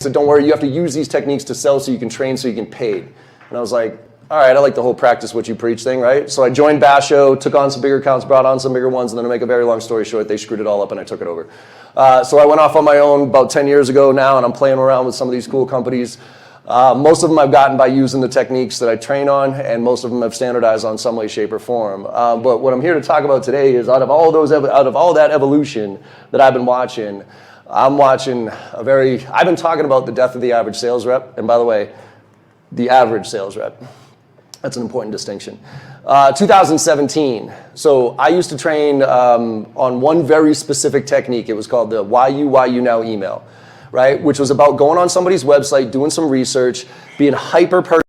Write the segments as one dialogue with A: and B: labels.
A: said, don't worry, you have to use these techniques to sell so you can train so you can pay. And I was like, all right, I like the whole practice what you preach thing, right? So I joined Basho, took on some bigger accounts, brought on some bigger ones, and then to make a very long story short, they screwed it all up and I took it over. So I went off on my own about 10 years ago now, and I'm playing around with some of these cool companies. Most of them I've gotten by using the techniques that I train on, and most of them I've standardized on some way, shape, or form. But what I'm here to talk about today is out of all that evolution that I've been watching, I've been talking about the death of the average sales rep, and by the way, the average sales rep. That's an important distinction. 2017. So I used to train on one very specific technique. It was called the why you now email, right? Which was about going on somebody's website, doing some research, being hyper Frank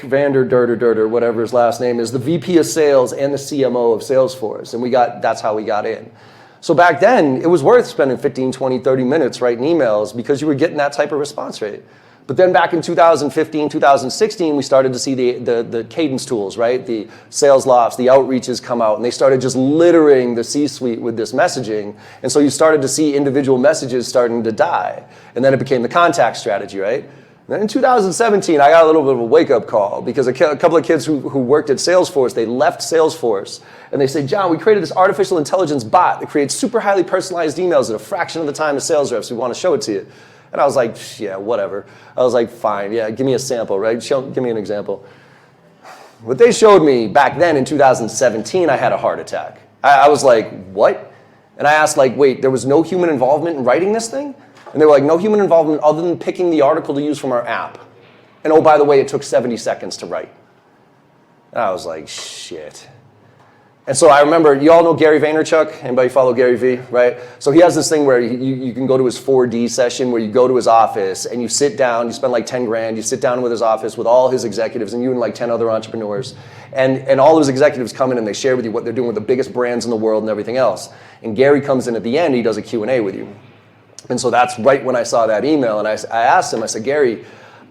A: Vander whatever his last name is, the VP of sales and the CMO of Salesforce. And that's how we got in. So back then, it was worth spending 15, 20, 30 minutes writing emails because you were getting that type of response rate. But then back in 2015, 2016, we started to see the cadence tools, right? The sales lofts, the outreaches come out, and they started just littering the C-suite with this messaging. And so you started to see individual messages starting to die. And then it became the contact strategy, right? Then in 2017, I got a little bit of a wake-up call because a couple of kids who worked at Salesforce, they left Salesforce, and they said, John, we created this artificial intelligence bot that creates super highly personalized emails at a fraction of the time of sales reps. We want to show it to you. And I was like, yeah, whatever. I was like, fine, yeah, give me a sample, right? Give me an example. What they showed me back then in 2017, I had a heart attack. I was like, what? And I asked, like, wait, there was no human involvement in writing this thing? And they were like, no human involvement other than picking the article to use from our app. And oh, by the way, it took 70 seconds to write. And I was like, shit. And so I remember, you all know Gary Vaynerchuk? Anybody follow Gary V, right? So he has this thing where you can go to his 4D session where you go to his office and you sit down, you spend like 10 grand, you sit down with his office with all his executives and you and like 10 other entrepreneurs. And all those executives come in and they share with you what they're doing with the biggest brands in the world and everything else. And Gary comes in at the end, he does a Q&A with you. And so that's right when I saw that email. And I asked him, I said, Gary,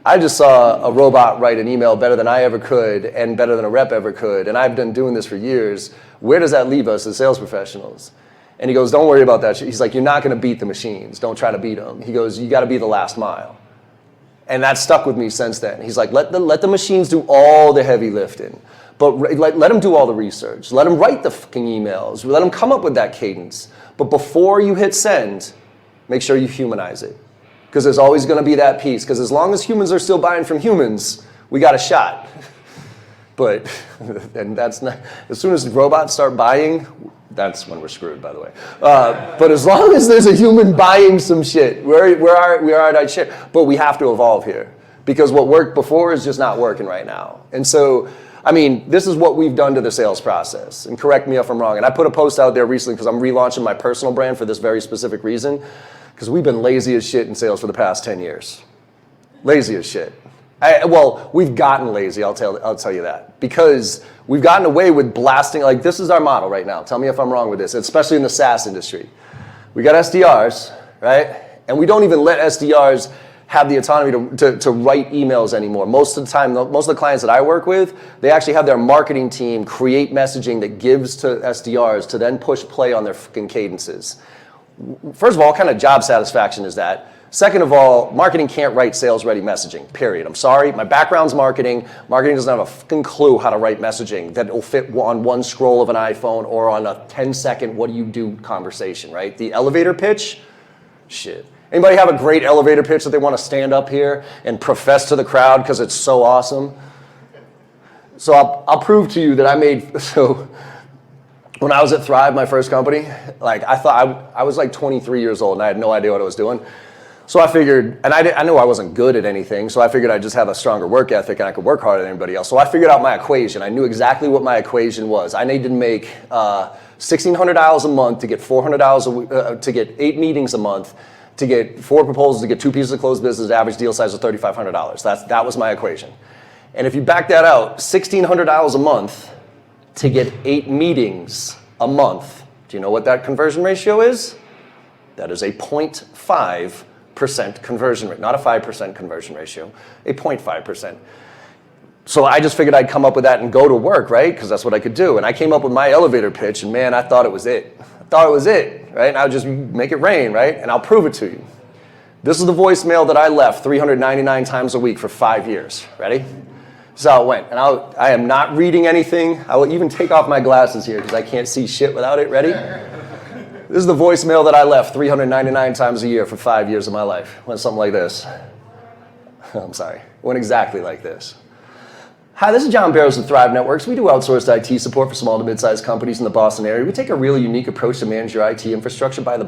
A: I just saw a robot write an email better than I ever could and better than a rep ever could. And I've been doing this for years. Where does that leave us as sales professionals? And he goes, don't worry about that. He's like, you're not going to beat the machines. Don't try to beat them. He goes, you got to be the last mile. And that stuck with me since then. He's like, let the machines do all the heavy lifting. But let them do all the research. Let them write the fucking emails. Let them come up with that cadence. But before you hit send, make sure you humanize it. Because there's always going to be that piece. Because as long as humans are still buying from humans, we got a shot. But, and that's not, as soon as robots start buying, that's when we're screwed, by the way. But as long as there's a human buying some shit, we are at shit. But we have to evolve here. Because what worked before is just not working right now. And so, I mean, this is what we've done to the sales process. And correct me if I'm wrong. And I put a post out there recently because I'm relaunching my personal brand for this very specific reason. Because we've been lazy as shit in sales for the past 10 years. Lazy as shit. Well, we've gotten lazy, I'll tell you that. Because we've gotten away with blasting, like this is our model right now. Tell me if I'm wrong with this, especially in the SaaS industry. We got SDRs, right? And we don't even let SDRs have the autonomy to write emails anymore. Most of the time, most of the clients that I work with, they actually have their marketing team create messaging that gives to SDRs to then push play on their fucking cadences. First of all, what kind of job satisfaction is that? Second of all, marketing can't write sales-ready messaging, period. I'm sorry, my background's marketing. Marketing doesn't have a fucking clue how to write messaging that will fit on one scroll of an iPhone or on a 10-second what do you do conversation, right? The elevator pitch, shit. Anybody have a great elevator pitch that they want to stand up here and profess to the crowd because it's so awesome? So I'll prove to you that I made, so when I was at Thrive, my first company, like I thought I was like 23 years old and I had no idea what I was doing. So I figured, and I knew I wasn't good at anything, so I figured I'd just have a stronger work ethic and I could work harder than anybody else. So I figured out my equation. I knew exactly what my equation was. I needed to make $1,600 a month to get $400 to get 8 meetings a month to get 4 proposals to get 2 pieces of closed business, average deal size of $3,500. That was my equation. And if you back that out, $1,600 a month to get 8 meetings a month. Do you know what that conversion ratio is? That is a 0.5% conversion rate, not a 5% conversion ratio, a 0.5%. So I just figured I'd come up with that and go to work, right? Because that's what I could do. And I came up with my elevator pitch, and man, I thought it was it. I thought it was it, right? And I would just make it rain, right? And I'll prove it to you. This is the voicemail that I left 399 times a week for 5 years. Ready? This is how it went. And I am not reading anything. I will even take off my glasses here because I can't see shit without it. Ready? This is the voicemail that I left 399 times a year for 5 years of my life. It went something like this. I'm sorry. It went exactly like this. Hi, this is John Barrows with Thrive Networks. We do outsourced IT support for small to mid-sized companies in the Boston area. We take a really unique approach to manage your IT infrastructure by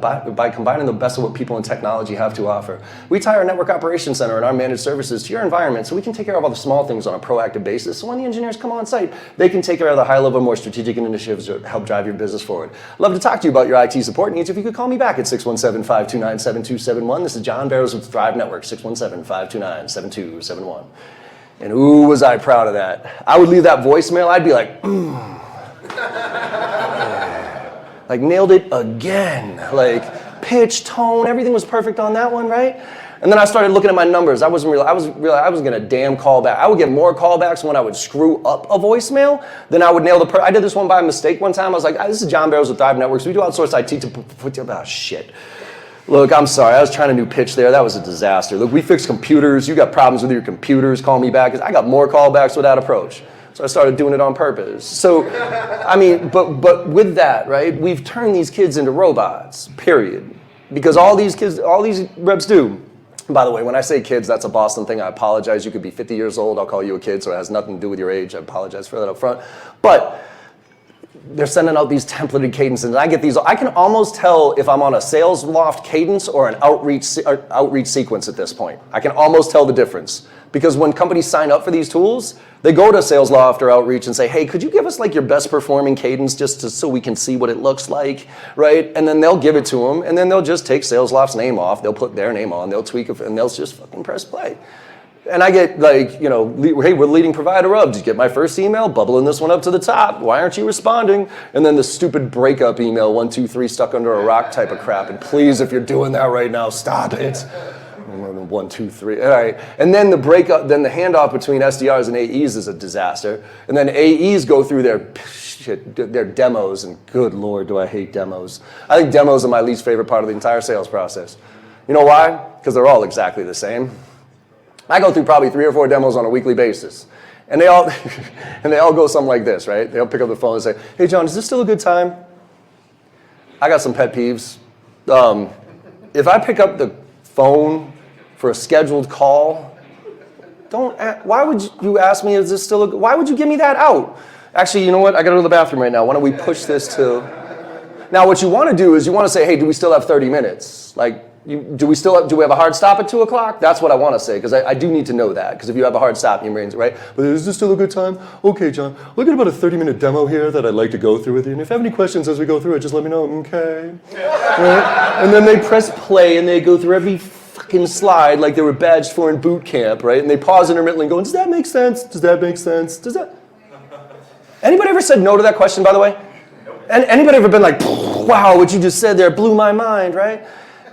A: combining the best of what people in technology have to offer. We tie our network operations center and our managed services to your environment so we can take care of all the small things on a proactive basis. So when the engineers come on site, they can take care of the high-level, more strategic initiatives that help drive your business forward. I'd love to talk to you about your IT support needs. If you could call me back at 617-529-7271. This is John Barrows with Thrive Networks, 617-529-7271. And ooh, was I proud of that. I would leave that voicemail, I'd be like, like nailed it again. Like pitch, tone, everything was perfect on that one, right? And then I started looking at my numbers. I was gonna damn call back. I would get more callbacks when I would screw up a voicemail than I would nail the I did this one by mistake one time. I was like, this is John Barrows with Thrive Networks. We do outsource IT to put shit. Look, I'm sorry, I was trying a new pitch there. That was a disaster. Look, we fix computers. You got problems with your computers, call me back. I got more callbacks with that approach. So I started doing it on purpose. So, I mean, but with that, right, we've turned these kids into robots, period. Because all these reps do. By the way, when I say kids, that's a Boston thing. I apologize. You could be 50 years old. I'll call you a kid, so it has nothing to do with your age. I apologize for that up front. But they're sending out these templated cadences, and I get these. I can almost tell if I'm on a sales loft cadence or an outreach sequence at this point. I can almost tell the difference. Because when companies sign up for these tools, they go to sales loft or outreach and say, hey, could you give us like your best performing cadence just so we can see what it looks like, right? And then they'll give it to them, and then they'll just take sales loft's name off, they'll put their name on, they'll tweak it, and they'll just fucking press play. And I get like, hey, we're the leading provider of. Did you get my first email? Bubbling this one up to the top. Why aren't you responding? And then the stupid breakup email, 1, 2, 3, stuck under a rock type of crap. And please, if you're doing that right now, stop it. 1, 2, 3. All right. And then the handoff between SDRs and AEs is a disaster. And then AEs go through their demos, and good Lord, do I hate demos. I think demos are my least favorite part of the entire sales process. You know why? Because they're all exactly the same. I go through probably 3 or 4 demos on a weekly basis. And they all go something like this, right? They'll pick up the phone and say, hey, John, is this still a good time? I got some pet peeves. If I pick up the phone for a scheduled call, why would you ask me, is this still why would you give me that out? Actually, you know what? I got to go to the bathroom right now. Why don't we push this to... Now, what you want to do is you want to say, hey, do we still have 30 minutes? Like, do we have a hard stop at 2 o'clock? That's what I want to say, because I do need to know that, because if you have a hard stop, your brain's right. But is this still a good time? Okay, John, look at about a 30-minute demo here that I'd like to go through with you. And if you have any questions as we go through it, just let me know. Okay. Right? And then they press play, and they go through every fucking slide like they were badged for in boot camp, right? And they pause intermittently and go, does that make sense? Does that make sense? Does that... Anybody ever said no to that question, by the way? And anybody ever been like, wow, what you just said there blew my mind, right?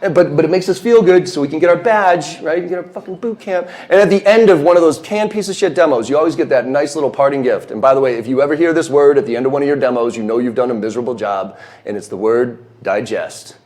A: But it makes us feel good, so we can get our badge, right? You get our fucking boot camp. And at the end of one of those canned piece of shit demos, you always get that nice little parting gift. And by the way, if you ever hear this word at the end of one of your demos, you know you've done a miserable job, and it's the word digest.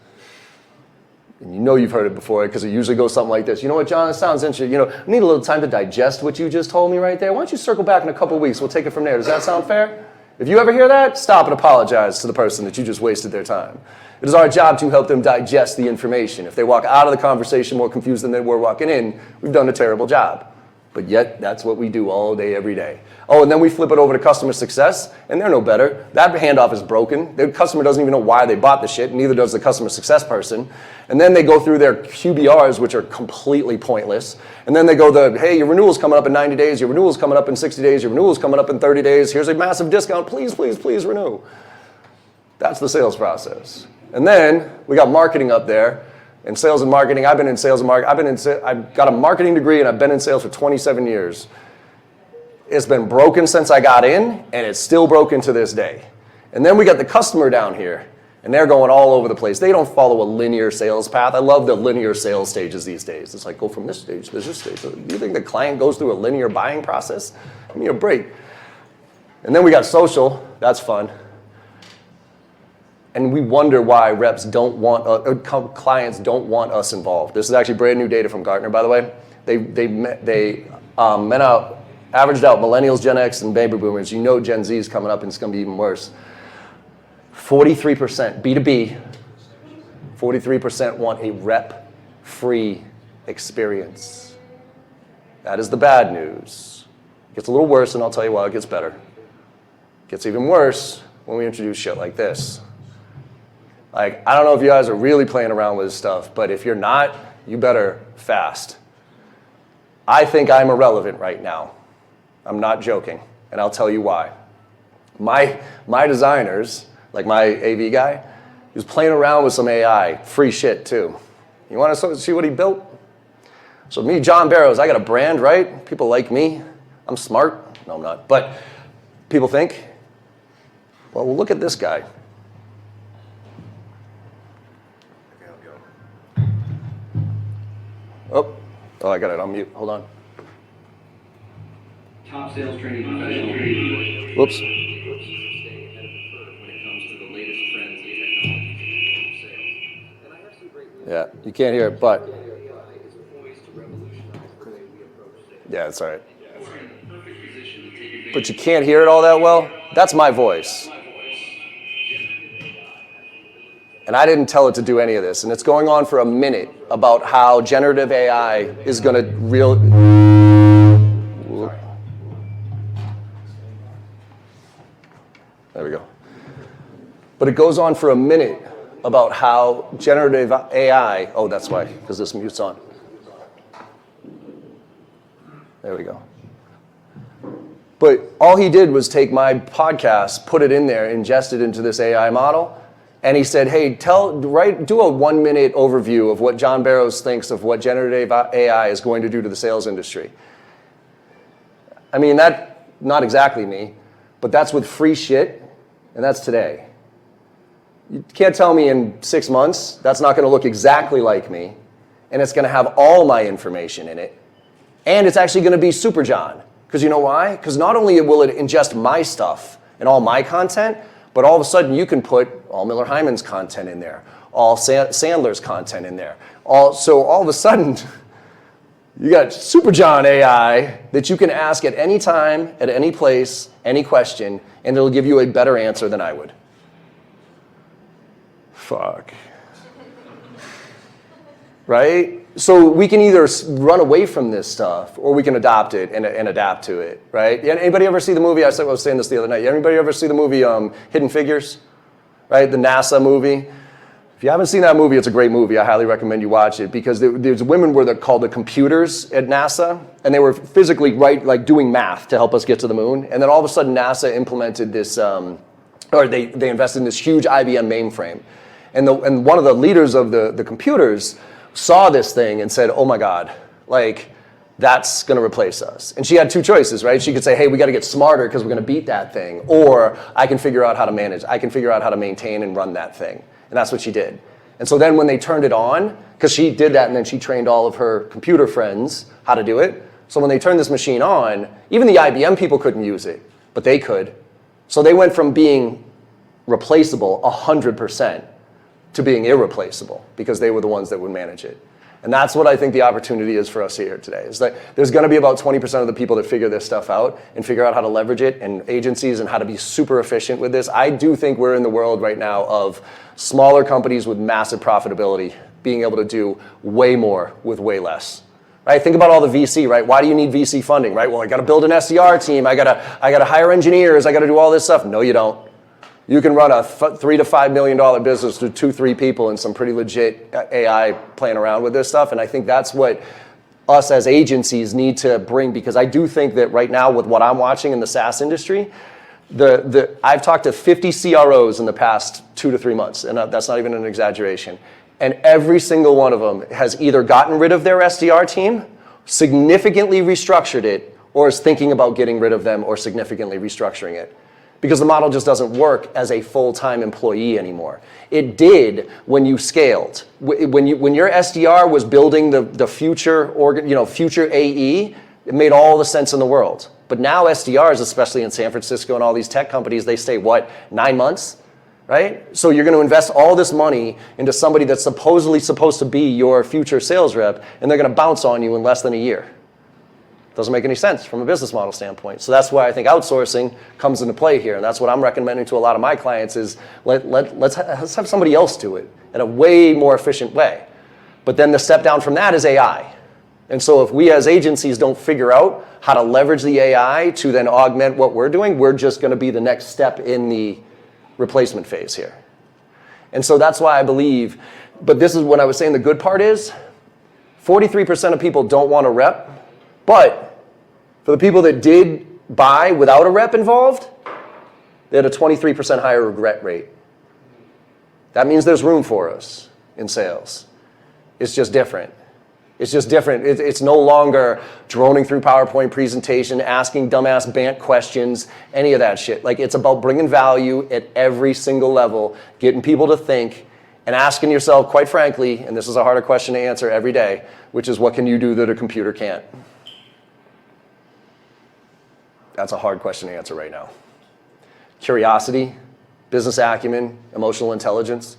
A: And you know you've heard it before, because it usually goes something like this. You know what, John, it sounds interesting. I need a little time to digest what you just told me right there. Why don't you circle back in a couple weeks? We'll take it from there. Does that sound fair? If you ever hear that, stop and apologize to the person that you just wasted their time. It is our job to help them digest the information. If they walk out of the conversation more confused than they were walking in, we've done a terrible job. But yet, that's what we do all day, every day. Oh, and then we flip it over to customer success, and they're no better. That handoff is broken. The customer doesn't even know why they bought the shit, neither does the customer success person. And then they go through their QBRs, which are completely pointless. And then they go, hey, your renewal's coming up in 90 days, your renewal's coming up in 60 days, your renewal's coming up in 30 days, here's a massive discount, please, please, please renew. That's the sales process. And then we got marketing up there, In sales and marketing, I've been in sales and marketing. I've got a marketing degree and I've been in sales for 27 years. It's been broken since I got in, and it's still broken to this day. And then we got the customer down here, and they're going all over the place. They don't follow a linear sales path. I love the linear sales stages these days. It's like, go from this stage to this stage. Do you think the client goes through a linear buying process? Give me a break. And then we got social. That's fun. And we wonder why reps don't want, clients don't want us involved. This is actually brand new data from Gartner, by the way. They averaged out millennials, Gen X, and baby boomers. You know Gen Z is coming up and it's going to be even worse. 43%, B2B, 43% want a rep-free experience. That is the bad news. It gets a little worse, and I'll tell you why it gets better. It gets even worse when we introduce shit like this. Like, I don't know if you guys are really playing around with this stuff, but if you're not, you better fast. I think I'm irrelevant right now. I'm not joking, and I'll tell you why. My designers, like my AV guy, he was playing around with some AI, free shit too. You want to see what he built? So me, John Barrows, I got a brand, right? People like me. I'm smart. No, I'm not. But people think, well, look at this guy. Oh, I got it on mute. Hold on.
B: Top sales training professional.
A: Whoops.
B: Staying ahead of the curve when it comes to the latest trends and technologies in sales. And I have some great news.
A: Yeah, you can't hear it, but.
B: AI is poised to revolutionize the way we approach sales.
A: Yeah, that's all right.
B: We're in the perfect position to take advantage.
A: But you can't hear it all that well? That's my voice. And I didn't tell it to do any of this. And it's going on for a minute about how generative AI is going to There we go. But it goes on for a minute about how generative AI, oh, that's why, because this mute's on. There we go. But all he did was take my podcast, put it in there, ingest it into this AI model, and he said, hey, do a 1 minute overview of what John Barrows thinks of what generative AI is going to do to the sales industry. I mean, not exactly me, but that's with free shit, and that's today. You can't tell me in 6 months that's not going to look exactly like me, and it's going to have all my information in it, and it's actually going to be Super John. Because you know why? Because not only will it ingest my stuff and all my content, but all of a sudden you can put all Miller Hyman's content in there, all Sandler's content in there. So all of a sudden, you got Super John AI that you can ask at any time, at any place, any question, and it'll give you a better answer than I would. Fuck. Right? So we can either run away from this stuff or we can adopt it and adapt to it, right? Anybody ever see the movie? I was saying this the other night. Anybody ever see the movie Hidden Figures? Right? The NASA movie. If you haven't seen that movie, it's a great movie. I highly recommend you watch it because there's women were called the computers at NASA, and they were physically doing math to help us get to the moon. And then all of a sudden NASA implemented this, or they invested in this huge IBM mainframe. And one of the leaders of the computers saw this thing and said, oh my God, that's going to replace us. And she had two choices, right? She could say, hey, we got to get smarter because we're going to beat that thing. Or I can figure out how to manage. I can figure out how to maintain and run that thing. And that's what she did. And so then when they turned it on, because she did that and then she trained all of her computer friends how to do it. So when they turned this machine on, even the IBM people couldn't use it, but they could. So they went from being replaceable 100% to being irreplaceable because they were the ones that would manage it. And that's what I think the opportunity is for us here today, is that there's going to be about 20% of the people that figure this stuff out and figure out how to leverage it, and agencies, and how to be super efficient with this. I do think we're in the world right now of smaller companies with massive profitability being able to do way more with way less. Right? Think about all the VC, right? Why do you need VC funding, right? Well, I got to build an SDR team. I got to hire engineers. I got to do all this stuff. No, you don't. You can run a $3 to $5 million business with 2-3 people and some pretty legit AI playing around with this stuff. And I think that's what us as agencies need to bring, because I do think that right now with what I'm watching in the SaaS industry, I've talked to 50 CROs in the past 2 to 3 months, and that's not even an exaggeration. And every single one of them has either gotten rid of their SDR team, significantly restructured it, or is thinking about getting rid of them or significantly restructuring it. Because the model just doesn't work as a full-time employee anymore. It did when you scaled. When your SDR was building the future future AE, it made all the sense in the world. But now SDRs, especially in San Francisco and all these tech companies, they stay, 9 months? Right? So you're going to invest all this money into somebody that's supposedly supposed to be your future sales rep, and they're going to bounce on you in less than a year. Doesn't make any sense from a business model standpoint. So that's why I think outsourcing comes into play here, and that's what I'm recommending to a lot of my clients is let's have somebody else do it in a way more efficient way. But then the step down from that is AI. And so if we as agencies don't figure out how to leverage the AI to then augment what we're doing, we're just going to be the next step in the replacement phase here. And so that's why I believe, but this is what I was saying, the good part is 43% of people don't want a rep, but for the people that did buy without a rep involved, they had a 23% higher regret rate. That means there's room for us in sales. It's just different. It's just different. It's no longer droning through PowerPoint presentation, asking dumbass BANT questions, any of that shit. Like, it's about bringing value at every single level, getting people to think, and asking yourself, quite frankly, and this is a harder question to answer every day, which is what can you do that a computer can't? That's a hard question to answer right now. Curiosity, business acumen, emotional intelligence,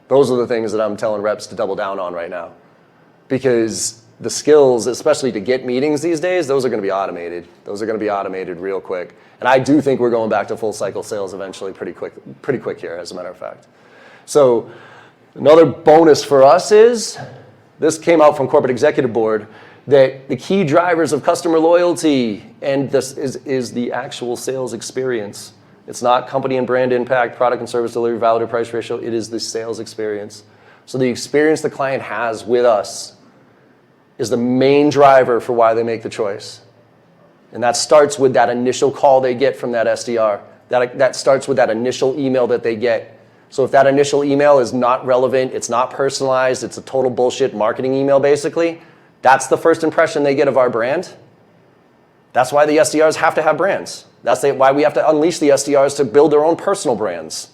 A: those are the things that I'm telling reps to double down on right now. Because the skills, especially to get meetings these days, those are going to be automated. Those are going to be automated real quick. And I do think we're going back to full cycle sales eventually pretty quick here, as a matter of fact. So another bonus for us is, this came out from Corporate Executive Board, that the key drivers of customer loyalty and this is the actual sales experience. It's not company and brand impact, product and service delivery, value to price ratio. It is the sales experience. So the experience the client has with us is the main driver for why they make the choice. And that starts with that initial call they get from that SDR. That starts with that initial email that they get. So if that initial email is not relevant, it's not personalized, it's a total bullshit marketing email basically, that's the first impression they get of our brand. That's why the SDRs have to have brands. That's why we have to unleash the SDRs to build their own personal brands.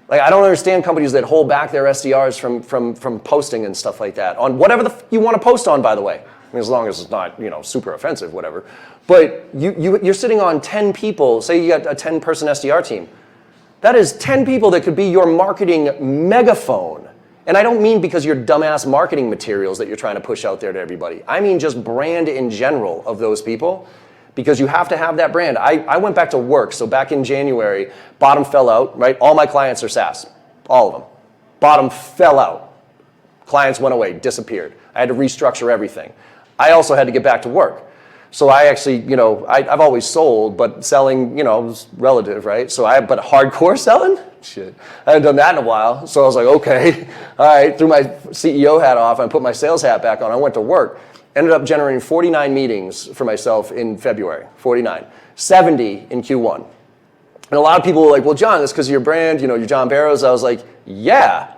A: Like, I don't understand companies that hold back their SDRs from posting and stuff like that on whatever you want to post on, by the way. I mean, as long as it's not, super offensive, whatever. But you're sitting on 10 people, say you got a 10-person SDR team. That is 10 people that could be your marketing megaphone. And I don't mean because you're dumbass marketing materials that you're trying to push out there to everybody. I mean just brand in general of those people. Because you have to have that brand. I went back to work, so back in January, bottom fell out, right? All my clients are SaaS, all of them. Bottom fell out. Clients went away, disappeared. I had to restructure everything. I also had to get back to work. So I actually, I've always sold, but selling, is relative, right? But hardcore selling? Shit. I hadn't done that in a while. So I was like, okay, all right, threw my CEO hat off and put my sales hat back on. I went to work. Ended up generating 49 meetings for myself in February, 49. 70 in Q1. And a lot of people were like, well, John, that's because of your brand, you're John Barrows. I was like, yeah.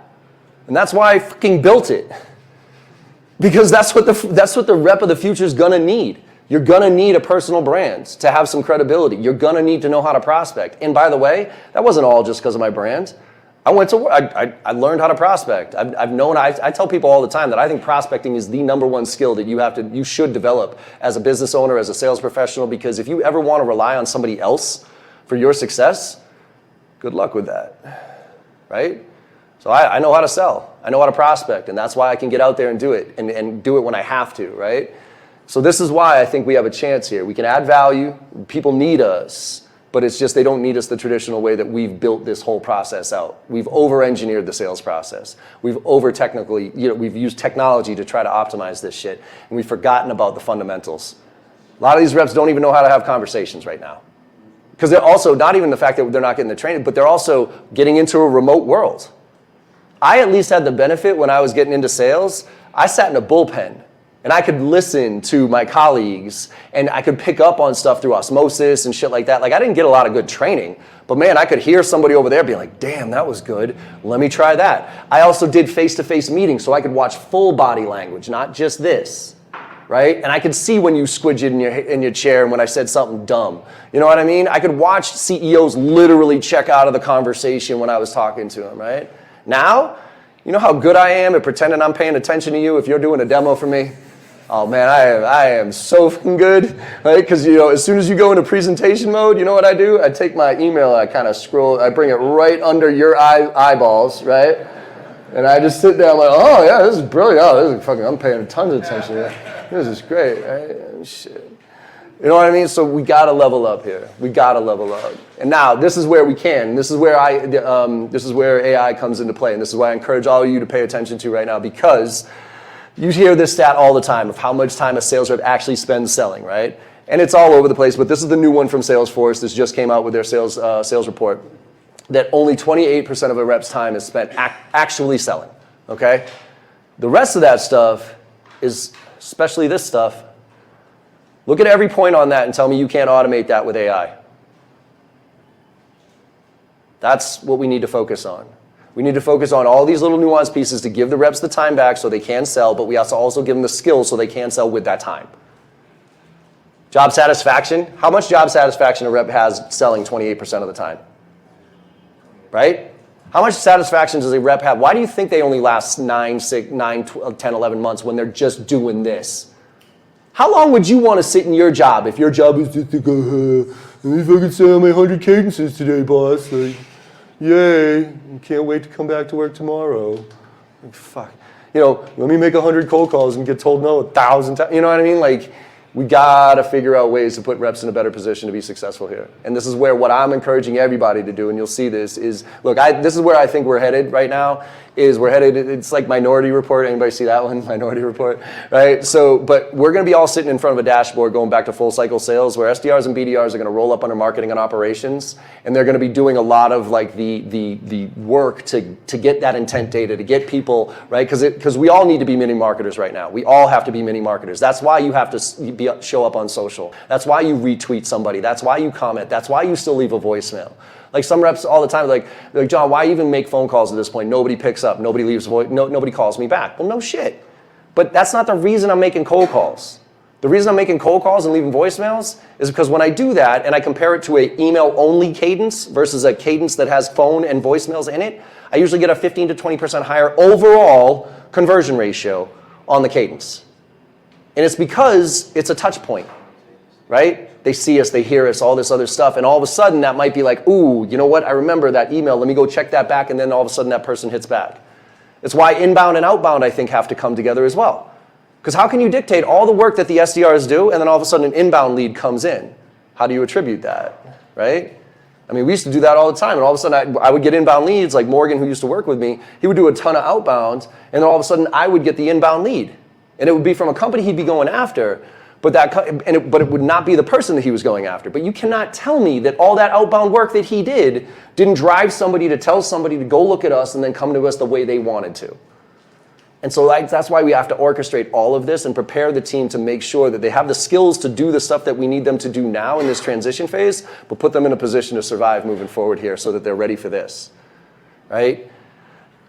A: And that's why I fucking built it. Because that's what the rep of the future is going to need. You're going to need a personal brand to have some credibility. You're going to need to know how to prospect. And by the way, that wasn't all just because of my brand. I went to work. I learned how to prospect. I tell people all the time that I think prospecting is the number one skill that you should develop as a business owner, as a sales professional, because if you ever want to rely on somebody else for your success, good luck with that, right? So I know how to sell. I know how to prospect, and that's why I can get out there and do it, and do it when I have to, right? So this is why I think we have a chance here. We can add value. People need us. But it's just they don't need us the traditional way that we've built this whole process out. We've over-engineered the sales process. We've we've used technology to try to optimize this shit, and we've forgotten about the fundamentals. A lot of these reps don't even know how to have conversations right now. Because they're also, not even the fact that they're not getting the training, but they're also getting into a remote world. I at least had the benefit when I was getting into sales. I sat in a bullpen, And I could listen to my colleagues and I could pick up on stuff through osmosis and shit like that. Like I didn't get a lot of good training, but man, I could hear somebody over there being like, damn, that was good. Let me try that. I also did face-to-face meetings so I could watch full body language, not just this, right? And I could see when you squidged in your chair and when I said something dumb. You know what I mean? I could watch CEOs literally check out of the conversation when I was talking to them, right? Now, you know how good I am at pretending I'm paying attention to you if you're doing a demo for me? Oh man, I am so fucking good, right? Because as soon as you go into presentation mode, you know what I do? I take my email, I kind of scroll, I bring it right under your eyeballs, right? And I just sit there, I'm like, oh yeah, this is brilliant. Oh, this is fucking, I'm paying tons of attention to that. This is great, right? Shit. You know what I mean? So we gotta level up here. We gotta level up. And now this is where we can. This is where AI comes into play, and this is why I encourage all of you to pay attention to right now, because you hear this stat all the time of how much time a sales rep actually spends selling, right? And it's all over the place, but this is the new one from Salesforce. This just came out with their sales report, that only 28% of a rep's time is spent actually selling, okay? The rest of that stuff is, especially this stuff, look at every point on that and tell me you can't automate that with AI. That's what we need to focus on. We need to focus on all these little nuanced pieces to give the reps the time back so they can sell, but we also give them the skills so they can sell with that time. Job satisfaction. How much job satisfaction a rep has selling 28% of the time? Right? How much satisfaction does a rep have? Why do you think they only last 9, 10, 11 months when they're just doing this? How long would you want to sit in your job if your job is just to go, let me fucking sell my 100 cadences today, boss. Like, yay, can't wait to come back to work tomorrow. Like, fuck. Let me make 100 cold calls and get told no 1,000 times. You know what I mean? Like, we gotta figure out ways to put reps in a better position to be successful here. And this is where what I'm encouraging everybody to do, and you'll see this, is, look, this is where I think we're headed right now, it's like Minority Report. Anybody see that one? Minority Report, right? So, but we're gonna be all sitting in front of a dashboard going back to full cycle sales where SDRs and BDRs are gonna roll up under marketing and operations, and they're gonna be doing a lot of like the work to get that intent data, to get people, right? Because we all need to be mini marketers right now. We all have to be mini marketers. That's why you have to show up on social. That's why you retweet somebody. That's why you comment. That's why you still leave a voicemail. Like some reps all the time, like John, why even make phone calls at this point? Nobody picks up. Nobody leaves a voice. Nobody calls me back. Well, no shit. But that's not the reason I'm making cold calls. The reason I'm making cold calls and leaving voicemails is because when I do that and I compare it to an email-only cadence versus a cadence that has phone and voicemails in it, I usually get a 15 to 20% higher overall conversion ratio on the cadence. And it's because it's a touch point, right? They see us, they hear us, all this other stuff, and all of a sudden that might be like, ooh, you know what, I remember that email, let me go check that back, and then all of a sudden that person hits back. It's why inbound and outbound, I think, have to come together as well. Because how can you dictate all the work that the SDRs do, and then all of a sudden an inbound lead comes in? How do you attribute that, right? I mean, we used to do that all the time, and all of a sudden I would get inbound leads, like Morgan, who used to work with me, he would do a ton of outbound, and then all of a sudden I would get the inbound lead. And it would be from a company he'd be going after, but it would not be the person that he was going after. But you cannot tell me that all that outbound work that he did didn't drive somebody to tell somebody to go look at us and then come to us the way they wanted to. And so that's why we have to orchestrate all of this and prepare the team to make sure that they have the skills to do the stuff that we need them to do now in this transition phase, but put them in a position to survive moving forward here so that they're ready for this, right?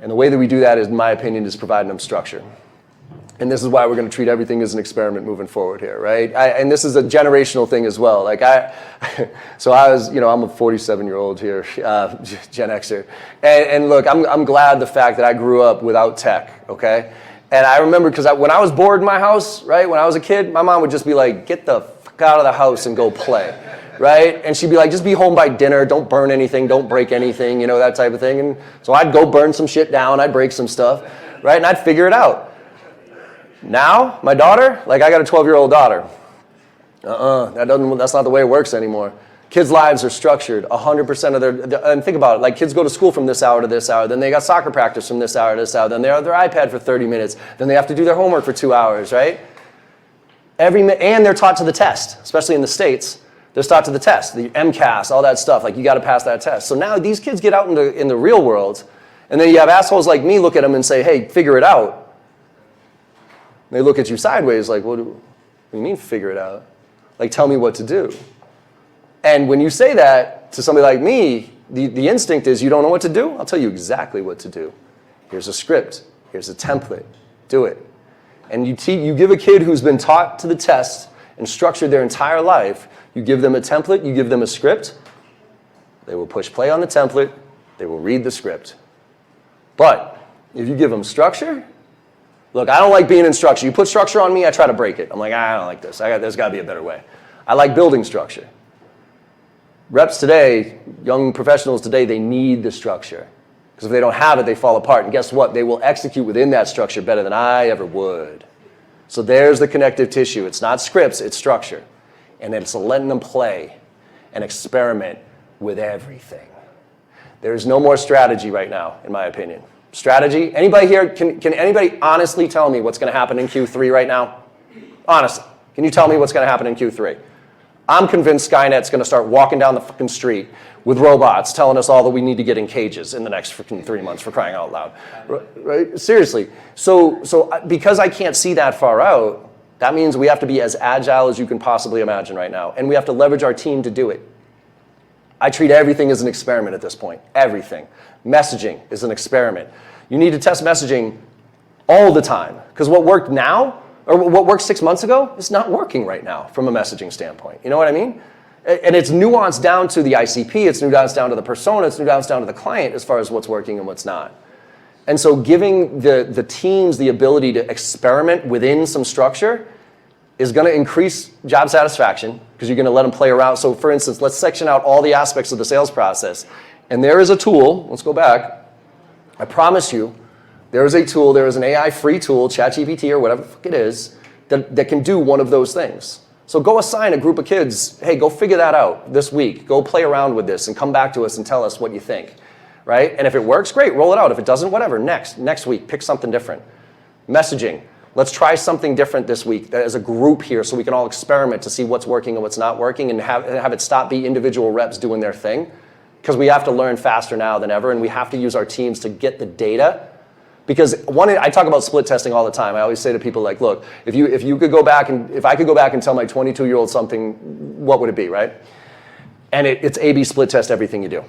A: And the way that we do that, in my opinion, is providing them structure. And this is why we're going to treat everything as an experiment moving forward here, right? And this is a generational thing as well. Like so I was, I'm a 47-year-old here, Gen Xer. And look, I'm glad the fact that I grew up without tech, okay? And I remember, because when I was bored in my house, right, when I was a kid, my mom would just be like, get the fuck out of the house and go play, right? And she'd be like, just be home by dinner, don't burn anything, don't break anything, that type of thing. And so I'd go burn some shit down, I'd break some stuff, right? And I'd figure it out. Now, my daughter, like I got a 12-year-old daughter. That's not the way it works anymore. Kids' lives are structured 100% of and think about it, like kids go to school from this hour to this hour, then they got soccer practice from this hour to this hour, then they have their iPad for 30 minutes, then they have to do their homework for 2 hours, right? And they're taught to the test, especially in the States. They're taught to the test, the MCAS, all that stuff, like you got to pass that test. So now these kids get out in the real world, and then you have assholes like me look at them and say, hey, figure it out. They look at you sideways like, what do you mean figure it out? Like, tell me what to do. And when you say that to somebody like me, the instinct is you don't know what to do? I'll tell you exactly what to do. Here's a script. Here's a template. Do it. And you give a kid who's been taught to the test and structured their entire life, you give them a template, you give them a script, they will push play on the template, they will read the script. But if you give them structure, look, I don't like being in structure. You put structure on me, I try to break it. I'm like, I don't like this. There's got to be a better way. I like building structure. Reps today, young professionals today, they need the structure. Because if they don't have it, they fall apart. And guess what? They will execute within that structure better than I ever would. So there's the connective tissue. It's not scripts, it's structure. And it's letting them play and experiment with everything. There's no more strategy right now, in my opinion. Strategy? Anybody here, can anybody honestly tell me what's going to happen in Q3 right now? Honestly, can you tell me what's going to happen in Q3? I'm convinced Skynet's going to start walking down the fucking street with robots telling us all that we need to get in cages in the next freaking 3 months, for crying out loud. Right? Seriously. So because I can't see that far out, that means we have to be as agile as you can possibly imagine right now. And we have to leverage our team to do it. I treat everything as an experiment at this point. Everything. Messaging is an experiment. You need to test messaging all the time. Because what worked now, or what worked 6 months ago, is not working right now from a messaging standpoint. You know what I mean? And it's nuanced down to the ICP, it's nuanced down to the persona, it's nuanced down to the client as far as what's working and what's not. And so giving the teams the ability to experiment within some structure is going to increase job satisfaction because you're going to let them play around. So for instance, let's section out all the aspects of the sales process. And there is a tool, let's go back. I promise you, there is a tool, there is an AI free tool, ChatGPT or whatever the fuck it is, that can do one of those things. So go assign a group of kids, hey, go figure that out this week. Go play around with this and come back to us and tell us what you think, right? And if it works, great, roll it out. If it doesn't, whatever, next week, pick something different. Messaging, let's try something different this week as a group here so we can all experiment to see what's working and what's not working and have it stop be individual reps doing their thing. Because we have to learn faster now than ever and we have to use our teams to get the data. Because I talk about split testing all the time. I always say to people like, look, if I could go back and tell my 22-year-old something, what would it be, right? And it's A/B split test everything you do,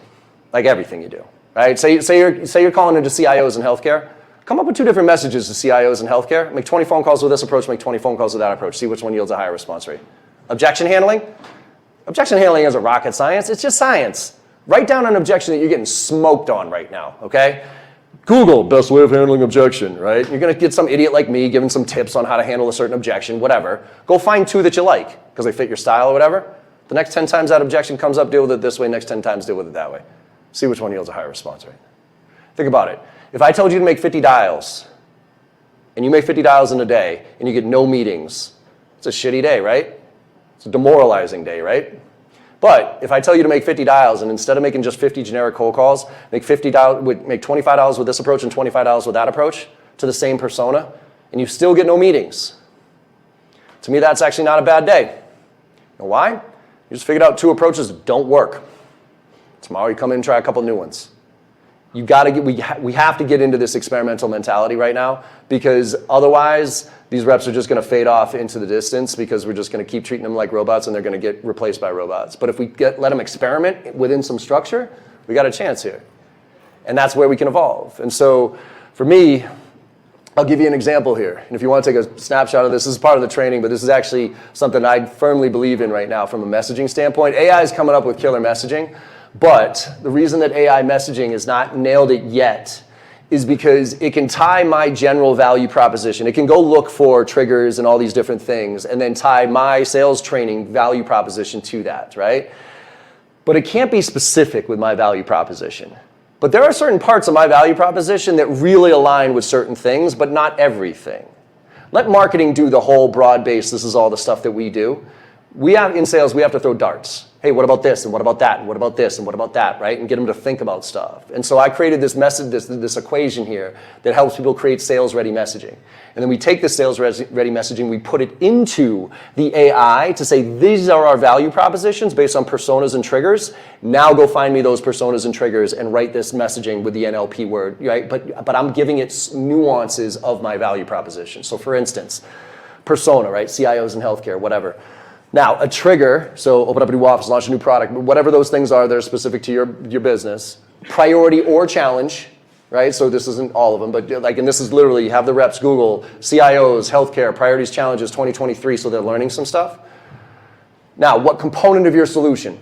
A: like everything you do, right? Say you're calling into CIOs in healthcare. Come up with 2 different messages to CIOs in healthcare. Make 20 phone calls with this approach. Make 20 phone calls with that approach. See which one yields a higher response rate. Objection handling. Objection handling isn't rocket science. It's just science. Write down an objection that you're getting smoked on right now. Okay. Google, best way of handling objection, right? You're going to get some idiot like me giving some tips on how to handle a certain objection, whatever. Go find 2 that you like because they fit your style or whatever. The next 10 times that objection comes up, deal with it this way. Next 10 times, deal with it that way. See which one yields a higher response rate. Think about it. If I told you to make 50 dials, and you make 50 dials in a day, and you get no meetings, it's a shitty day, right? It's a demoralizing day, right? But if I tell you to make 50 dials, and instead of making just 50 generic cold calls, make 50 dials, make 25 dials with this approach and 25 dials with that approach to the same persona, and you still get no meetings. To me, that's actually not a bad day. You know why? You just figured out 2 approaches that don't work. Tomorrow you come in and try a couple new ones. We have to get into this experimental mentality right now because otherwise these reps are just going to fade off into the distance because we're just going to keep treating them like robots and they're going to get replaced by robots. But if we let them experiment within some structure, we got a chance here. And that's where we can evolve. And so for me, I'll give you an example here. And if you want to take a snapshot of this, this is part of the training, but this is actually something I firmly believe in right now from a messaging standpoint. AI is coming up with killer messaging. But the reason that AI messaging has not nailed it yet is because it can tie my general value proposition. It can go look for triggers and all these different things and then tie my sales training value proposition to that, right? But it can't be specific with my value proposition. But there are certain parts of my value proposition that really align with certain things, but not everything. Let marketing do the whole broad base, this is all the stuff that we do. In sales, we have to throw darts. Hey, what about this, and what about that, and what about this, and what about that, right? And get them to think about stuff. And so I created this this equation here that helps people create sales-ready messaging. And then we take the sales-ready messaging, we put it into the AI to say, these are our value propositions based on personas and triggers. Now go find me those personas and triggers and write this messaging with the NLP word, right? But I'm giving it nuances of my value proposition. So for instance, persona, right? CIOs in healthcare, whatever. Now, a trigger, so open up a new office, launch a new product, whatever those things are that are specific to your business. Priority or challenge, right? So this isn't all of them, but and this is literally, have the reps Google CIOs, healthcare, priorities, challenges, 2023, so they're learning some stuff. Now, what component of your solution?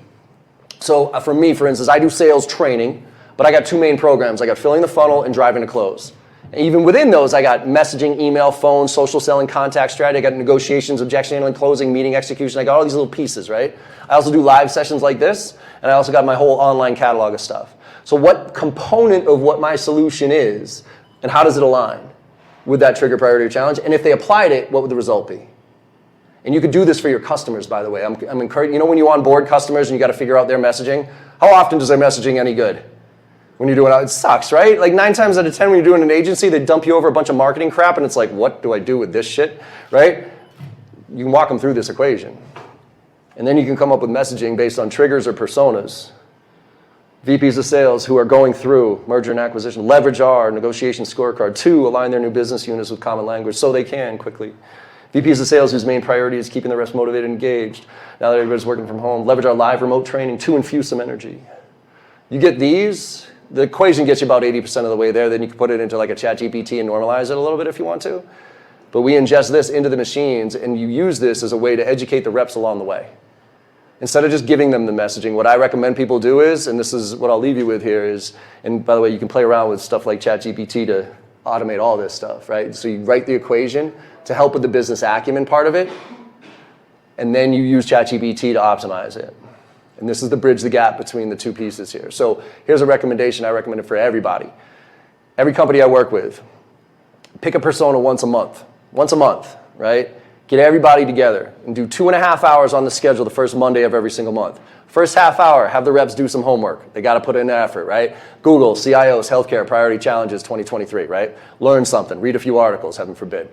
A: So for me, for instance, I do sales training, but I got two main programs. I got filling the funnel and driving to close. And even within those, I got messaging, email, phone, social selling, contact strategy. I got negotiations, objection handling, closing, meeting execution. I got all these little pieces, right? I also do live sessions like this, and I also got my whole online catalog of stuff. So what component of what my solution is, and how does it align with that trigger, priority, or challenge? And if they applied it, what would the result be? And you could do this for your customers, by the way. I'm encouraging, you know when you onboard customers and you got to figure out their messaging? How often does their messaging any good? When you're doing it sucks, right? Like 9 times out of 10 when you're doing an agency, they dump you over a bunch of marketing crap and it's like, what do I do with this shit, right? You can walk them through this equation. And then you can come up with messaging based on triggers or personas. VPs of sales who are going through merger and acquisition, leverage our negotiation scorecard. 2, align their new business units with common language so they can quickly. VPs of sales whose main priority is keeping the reps motivated and engaged. Now that everybody's working from home, leverage our live remote training to infuse some energy. You get these, the equation gets you about 80% of the way there. Then you can put it into like a ChatGPT and normalize it a little bit if you want to. But we ingest this into the machines, and you use this as a way to educate the reps along the way. Instead of just giving them the messaging, what I recommend people do is, and this is what I'll leave you with here is, and by the way, you can play around with stuff like ChatGPT to automate all this stuff, right? So you write the equation to help with the business acumen part of it, and then you use ChatGPT to optimize it. And this is the bridge the gap between the two pieces here. So here's a recommendation I recommend it for everybody. Every company I work with, pick a persona once a month, right? Get everybody together and do 2.5 hours on the schedule the first Monday of every single month. First half hour, have the reps do some homework. They got to put in effort, right? Google, CIOs, healthcare, priority challenges 2023, right? Learn something, read a few articles, heaven forbid.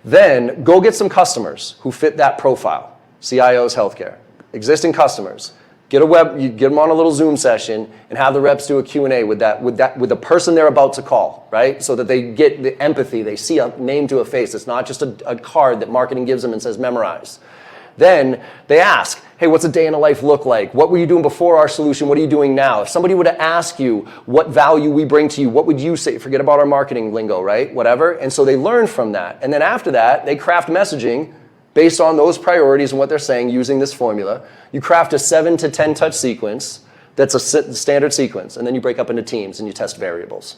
A: Then go get some customers who fit that profile. CIOs, healthcare, existing customers. You get them on a little Zoom session and have the reps do a Q&A with the person they're about to call, right? So that they get the empathy. They see a name to a face. It's not just a card that marketing gives them and says memorize. Then they ask, hey, what's a day in a life look like? What were you doing before our solution? What are you doing now? If somebody were to ask you what value we bring to you, what would you say? Forget about our marketing lingo, right? Whatever. And so they learn from that. And then after that, they craft messaging based on those priorities and what they're saying using this formula. You craft a 7 to 10 touch sequence that's a standard sequence, and then you break up into teams and you test variables.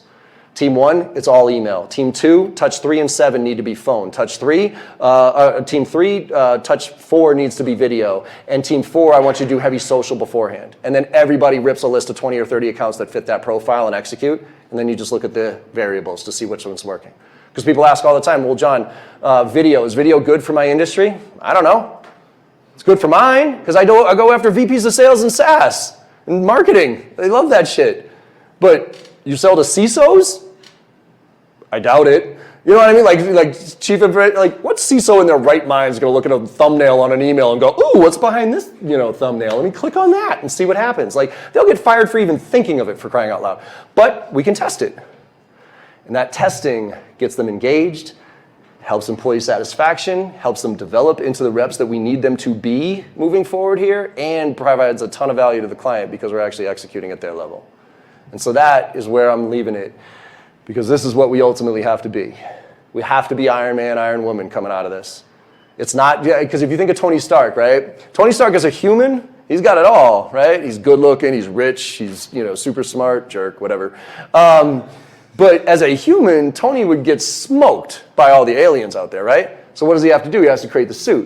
A: Team 1, it's all email. Team 2, touch 3 and 7 need to be phone. Team 3, touch 4 needs to be video. And team 4, I want you to do heavy social beforehand. And then everybody rips a list of 20 or 30 accounts that fit that profile and execute, and then you just look at the variables to see which one's working. Because people ask all the time, well, John, is video good for my industry? I don't know. It's good for mine, because I go after VPs of sales and SaaS and marketing. They love that shit. But you sell to CISOs? I doubt it. You know what I mean? Like what CISO in their right mind is going to look at a thumbnail on an email and go, ooh, what's behind this, thumbnail? Let me click on that and see what happens. Like, they'll get fired for even thinking of it, for crying out loud. But we can test it. And that testing gets them engaged, helps employee satisfaction, helps them develop into the reps that we need them to be moving forward here, and provides a ton of value to the client because we're actually executing at their level. And so that is where I'm leaving it, because this is what we ultimately have to be. We have to be Iron Man, Iron Woman coming out of this. It's not, because if you think of Tony Stark, right? Tony Stark is a human. He's got it all, right? He's good looking, he's rich, he's super smart, jerk, whatever. But as a human, Tony would get smoked by all the aliens out there, right? So what does he have to do? He has to create the suit.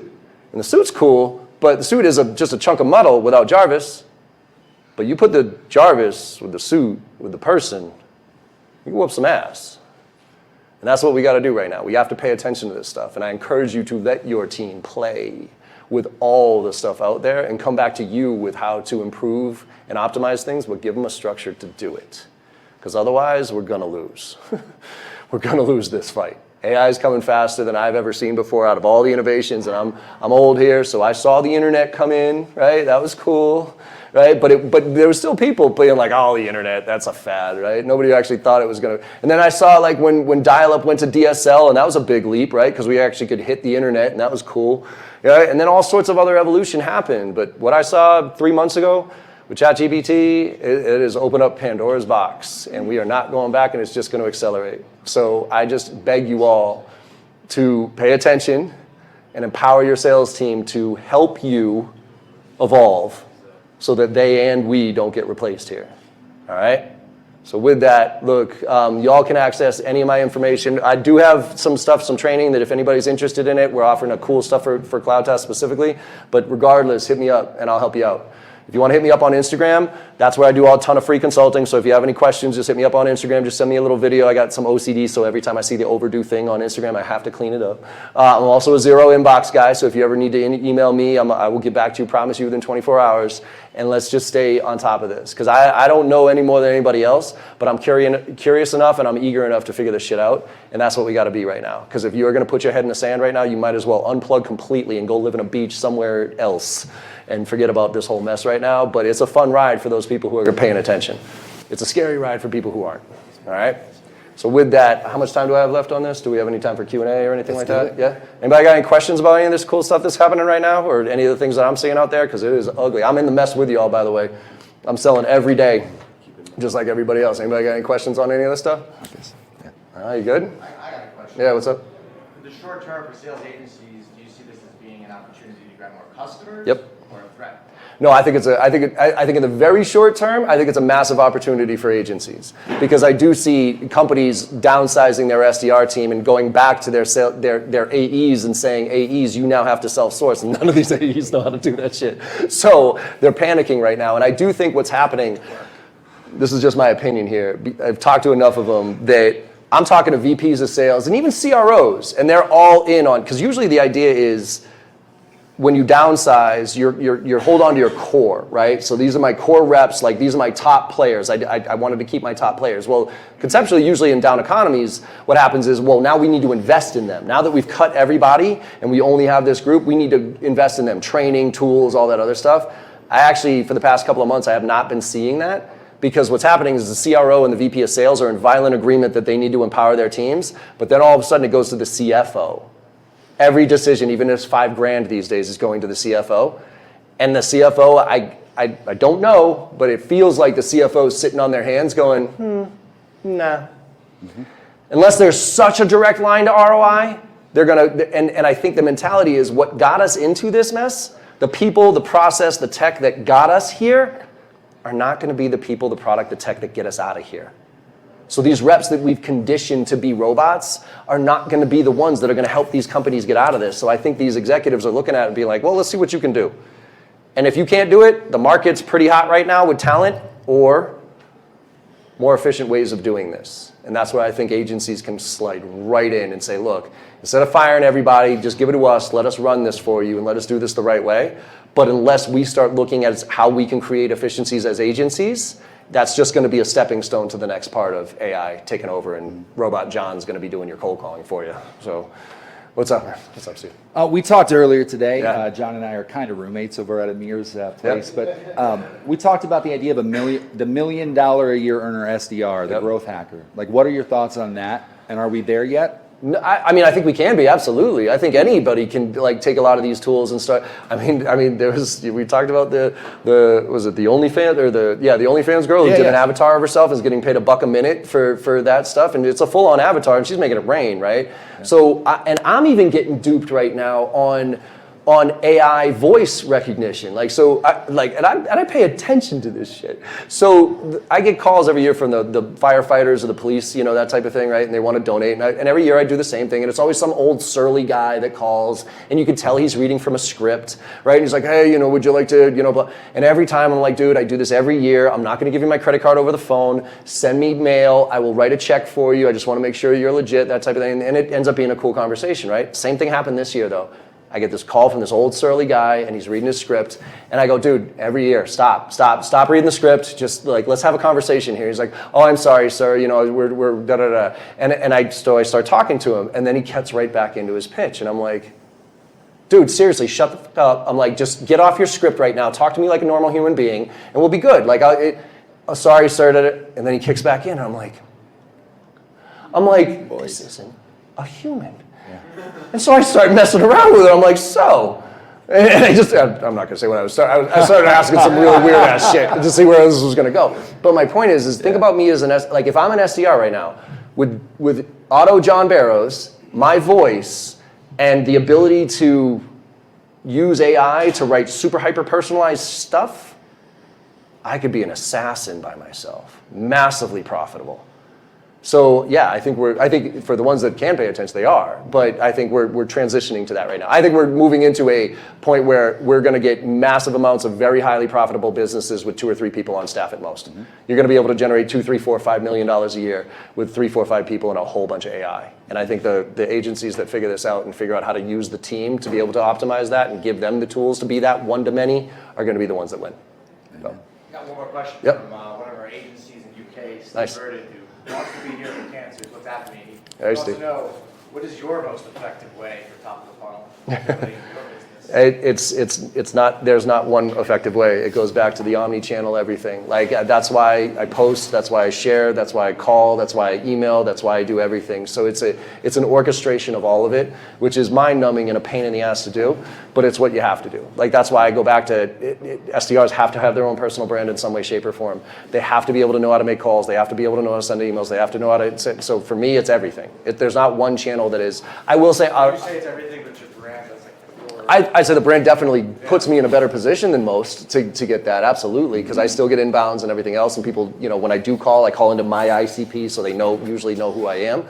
A: And the suit's cool, but the suit is just a chunk of metal without Jarvis. But you put the Jarvis with the suit, with the person, you can whoop some ass. And that's what we got to do right now. We have to pay attention to this stuff. And I encourage you to let your team play with all the stuff out there and come back to you with how to improve and optimize things, but give them a structure to do it. Because otherwise, we're going to lose. We're going to lose this fight. AI is coming faster than I've ever seen before out of all the innovations, and I'm old here, so I saw the internet come in, right? That was cool, right? But there were still people being like, oh, the internet, that's a fad, right? Nobody actually thought it was going to. And then I saw like when dial-up went to DSL, and that was a big leap, right? Because we actually could hit the internet, and that was cool, right? And then all sorts of other evolution happened. But what I saw 3 months ago with ChatGPT, it has opened up Pandora's box, and we are not going back, and it's just going to accelerate. So I just beg you all to pay attention and empower your sales team to help you evolve so that they and we don't get replaced here. All right? So with that, look, y'all can access any of my information. I do have some stuff, some training that if anybody's interested in it, we're offering a cool stuff for Cloud Test specifically. But regardless, hit me up and I'll help you out. If you want to hit me up on Instagram, that's where I do a ton of free consulting. So if you have any questions, just hit me up on Instagram. Just send me a little video. I got some OCD, so every time I see the overdue thing on Instagram, I have to clean it up. I'm also a zero inbox guy, so if you ever need to email me, I will get back to you, promise you, within 24 hours. And let's just stay on top of this. Because I don't know any more than anybody else, but I'm curious enough and I'm eager enough to figure this shit out. And that's what we got to be right now. Because if you are going to put your head in the sand right now, you might as well unplug completely and go live on a beach somewhere else and forget about this whole mess right now. But it's a fun ride for those people who are paying attention. It's a scary ride for people who aren't. All right? So with that, how much time do I have left on this? Do we have any time for Q&A or anything like that? Yeah? Anybody got any questions about any of this cool stuff that's happening right now, or any of the things that I'm seeing out there? Because it is ugly. I'm in the mess with you all, by the way. I'm selling every day, just like everybody else. Anybody got any questions on any of this stuff? You good?
C: I got a question.
A: Yeah, what's up?
C: For the short term for sales agencies, do you see this as being an opportunity to grab more customers?
A: Yep.
C: Or a threat?
A: No, I think in the very short term, I think it's a massive opportunity for agencies, because I do see companies downsizing their SDR team and going back to their AEs and saying, AEs, you now have to self-source, and none of these AEs know how to do that shit. So they're panicking right now, and I do think what's happening, this is just my opinion here, I've talked to enough of them that I'm talking to VPs of sales and even CROs, and they're all in on, because usually the idea is, when you downsize, you hold on to your core, right? So these are my core reps, like these are my top players. I wanted to keep my top players. Well, conceptually, usually in down economies, what happens is, well, now we need to invest in them. Now that we've cut everybody and we only have this group, we need to invest in them, training, tools, all that other stuff. I actually, for the past couple of months, I have not been seeing that, because what's happening is the CRO and the VP of sales are in violent agreement that they need to empower their teams, but then all of a sudden it goes to the CFO. Every decision, even if it's $5,000 these days, is going to the CFO. And the CFO, I don't know, but it feels like the CFO is sitting on their hands going, nah. Mm-hmm. Unless there's such a direct line to ROI, they're going to, and I think the mentality is what got us into this mess, the people, the process, the tech that got us here are not going to be the people, the product, the tech that get us out of here. So these reps that we've conditioned to be robots are not going to be the ones that are going to help these companies get out of this. So I think these executives are looking at it and being like, well, let's see what you can do. And if you can't do it, the market's pretty hot right now with talent or more efficient ways of doing this. And that's where I think agencies can slide right in and say, look, instead of firing everybody, just give it to us, let us run this for you, and let us do this the right way. But unless we start looking at how we can create efficiencies as agencies, that's just going to be a stepping stone to the next part of AI taking over, and Robot John's going to be doing your cold calling for you. So what's up, man? What's up, Steve?
D: We talked earlier today.
A: Yeah.
D: John and I are kind of roommates over at Amir's place. Yep. But we talked about the idea of the $1 million a year earner SDR, the
A: Yep.
D: growth hacker. Like, what are your thoughts on that? And are we there yet?
A: No, I mean, I think we can be, absolutely. I think anybody can like take a lot of these tools and start. I mean, we talked about the was it the OnlyFans or the OnlyFans girl who did an avatar of herself and is getting paid $1 a minute for that stuff, and it's a full-on avatar and she's making it rain, right? Yeah. So and I'm even getting duped right now on AI voice recognition. Like, so I pay attention to this shit. So I get calls every year from the firefighters or the police, you know, that type of thing, right? And they want to donate. And every year I do the same thing. And it's always some old surly guy that calls, and you can tell he's reading from a script, right? And he's like, hey, you know, would you like to, you know, blah. And every time I'm like, dude, I do this every year. I'm not going to give you my credit card over the phone. Send me mail. I will write a check for you. I just want to make sure you're legit, that type of thing. And it ends up being a cool conversation, right? Same thing happened this year, though. I get this call from this old surly guy, and he's reading his script, and I go, dude, every year, stop reading the script, just like, let's have a conversation here. He's like, oh, I'm sorry, sir, you know, we're da-da-da. And I start talking to him, and then he gets right back into his pitch, and I'm like, dude, seriously, shut the fuck up. I'm like, just get off your script right now, talk to me like a normal human being, and we'll be good. Like, oh, sorry, sir, da-da. And then he kicks back in, and I'm like, this isn't a human. And so I started messing around with it. I'm like, so. And I'm not going to say what I started asking some really weird ass shit to see where this was going to go. But my point is think about me as like if I'm an SDR right now with Otto John Barrows, my voice, and the ability to use AI to write super hyper personalized stuff, I could be an assassin by myself, massively profitable. So yeah, I think for the ones that can pay attention, they are. But I think we're transitioning to that right now. I think we're moving into a point where we're going to get massive amounts of very highly profitable businesses with 2 or 3 people on staff at most. Mm-hmm. You're going to be able to generate $2, $3, $4, $5 million a year with 3, 4, 5 people and a whole bunch of AI. And I think the agencies that figure this out and figure out how to use the team to be able to optimize that and give them the tools to be that one to many are going to be the ones that win. So.
C: Got one more question
A: Yep.
C: from one of our agencies in UK, Steve
A: Nice.
C: Verdon, who wants to be here for cancer, is what's happening. He
A: Hey,
C: wants
A: Steve.
C: to know, what is your most effective way for top of the funnel building your business?
A: It's not, there's not one effective way. It goes back to the omni-channel everything. Like that's why I post, that's why I share, that's why I call, that's why I email, that's why I do everything. So it's an orchestration of all of it, which is mind-numbing and a pain in the ass to do, but it's what you have to do. Like that's why I go back to SDRs have to have their own personal brand in some way, shape, or form. They have to be able to know how to make calls. They have to be able to know how to send emails. They have to know how to. So for me, it's everything. There's not one channel that is. I will say.
C: You say it's everything, but your brand is like the core.
A: I say the brand definitely puts me in a better position than most to get that, absolutely, because I still get inbounds and everything else, and people, you know, when I do call, I call into my ICP, so they usually know who I am.